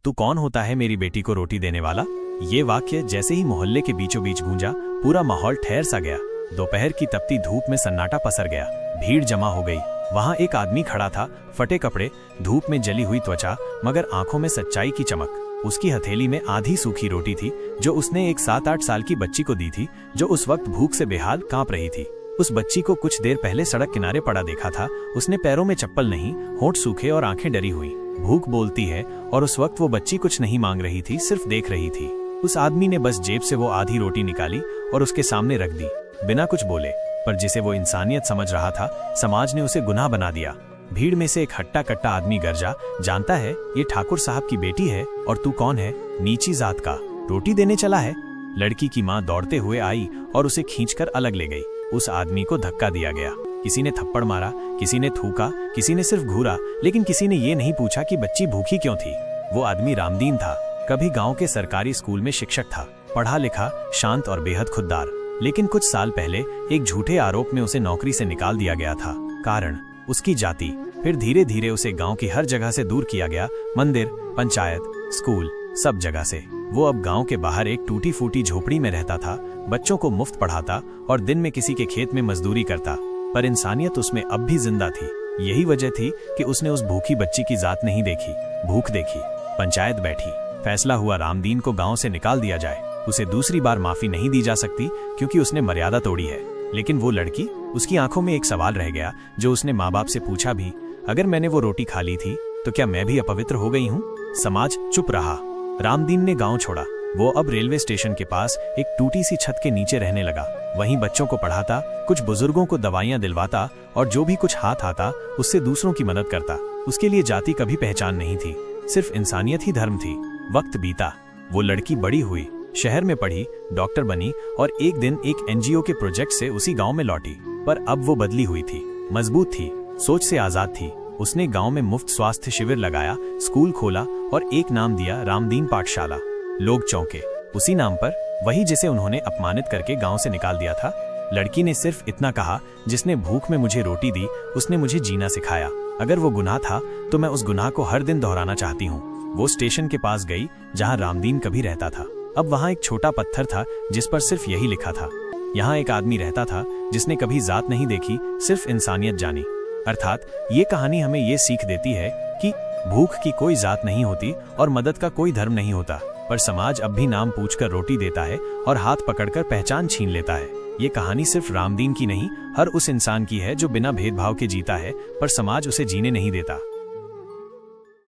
तू कौन होता है मेरी बेटी को रोटी देने वाला? ये वाक्य जैसे ही मोहल्ले के बीचों बीच गूंजा, पूरा माहौल ठहर सा गया। दोपहर की तपती धूप में सन्नाटा पसर गया। भीड़ जमा हो गई। वहां एक आदमी खड़ा था, फटे कपड़े, धूप में जली हुई त्वचा, मगर आंखों में सच्चाई की चमक। उसकी हथेली में आधी सूखी रोटी थी, जो उसने एक 7-8 साल की बच्ची को दी थी, जो उस वक्त भूख से बेहाल कांप रही थी। उस बच्ची को कुछ देर पहले सड़क किनारे पड़ा देखा था। उसने पैरों में चप्पल नहीं, होंठ सूखे और आंखें डरी हुई। भूख बोलती है, और उस वक्त वो बच्ची कुछ नहीं मांग रही थी, सिर्फ देख रही थी। उस आदमी ने बस जेब से वो आधी रोटी निकाली और उसके सामने रख दी, बिना कुछ बोले। पर जिसे वो इंसानियत समझ रहा था, समाज ने उसे गुनाह बना दिया। भीड़ में से एक हट्टा कट्टा आदमी गरजा, जानता है ये ठाकुर साहब की बेटी है, और तू कौन है, नीची जात का, रोटी देने चला है? लड़की की माँ दौड़ते हुए आई और उसे खींचकर अलग ले गई। उस आदमी को धक्का दिया गया। किसी ने थप्पड़ मारा, किसी ने थूका, किसी ने सिर्फ घूरा, लेकिन किसी ने ये नहीं पूछा कि बच्ची भूखी क्यों थी। वो आदमी रामदीन था। कभी गांव के सरकारी स्कूल में शिक्षक था, पढ़ा लिखा, शांत और बेहद खुददार। लेकिन कुछ साल पहले एक झूठे आरोप में उसे नौकरी से निकाल दिया गया था। कारण उसकी जाति। फिर धीरे धीरे उसे गांव की हर जगह से दूर किया गया, मंदिर, पंचायत, स्कूल, सब जगह से। वो अब गांव के बाहर एक टूटी फूटी झोपड़ी में रहता था, बच्चों को मुफ्त पढ़ाता और दिन में किसी के खेत में मजदूरी करता। पर इंसानियत उसमें अब भी जिंदा थी। यही वजह थी कि उसने उस भूखी बच्ची की जात नहीं देखी, भूख देखी। पंचायत बैठी, फैसला हुआ रामदीन को गांव से निकाल दिया जाए। उसे दूसरी बार माफी नहीं दी जा सकती, क्योंकि उसने मर्यादा तोड़ी है। लेकिन वो लड़की, उसकी आंखों में एक सवाल रह गया, जो उसने माँ बाप से पूछा भी, अगर मैंने वो रोटी खा ली थी तो क्या मैं भी अपवित्र हो गई हूँ? समाज चुप रहा। रामदीन ने गांव छोड़ा। वो अब रेलवे स्टेशन के पास एक टूटी सी छत के नीचे रहने लगा। वहीं बच्चों को पढ़ाता, कुछ बुजुर्गों को दवाइयां दिलवाता, और जो भी कुछ हाथ आता उससे दूसरों की मदद करता। उसके लिए जाति कभी पहचान नहीं थी, सिर्फ इंसानियत ही धर्म थी। वक्त बीता, वो लड़की बड़ी हुई, शहर में पढ़ी, डॉक्टर बनी, और एक दिन एक NGO के प्रोजेक्ट से उसी गांव में लौटी। पर अब वो बदली हुई थी, मजबूत थी, सोच से आजाद थी। उसने गांव में मुफ्त स्वास्थ्य शिविर लगाया, स्कूल खोला और एक नाम दिया, रामदीन पाठशाला। लोग चौंके। उसी नाम पर, वही जिसे उन्होंने अपमानित करके गांव से निकाल दिया था। लड़की ने सिर्फ इतना कहा, जिसने भूख में मुझे रोटी दी, उसने मुझे जीना सिखाया। अगर वो गुनाह था तो मैं उस गुनाह को हर दिन दोहराना चाहती हूँ। वो स्टेशन के पास गई जहाँ रामदीन कभी रहता था। अब वहाँ एक छोटा पत्थर था जिस पर सिर्फ यही लिखा था, यहाँ एक आदमी रहता था जिसने कभी जात नहीं देखी, सिर्फ इंसानियत जानी। अर्थात ये कहानी हमें ये सीख देती है कि भूख की कोई जात नहीं होती और मदद का कोई धर्म नहीं होता। पर समाज अब भी नाम पूछकर रोटी देता है और हाथ पकड़कर पहचान छीन लेता है। ये कहानी सिर्फ रामदीन की नहीं, हर उस इंसान की है जो बिना भेदभाव के जीता है, पर समाज उसे जीने नहीं देता।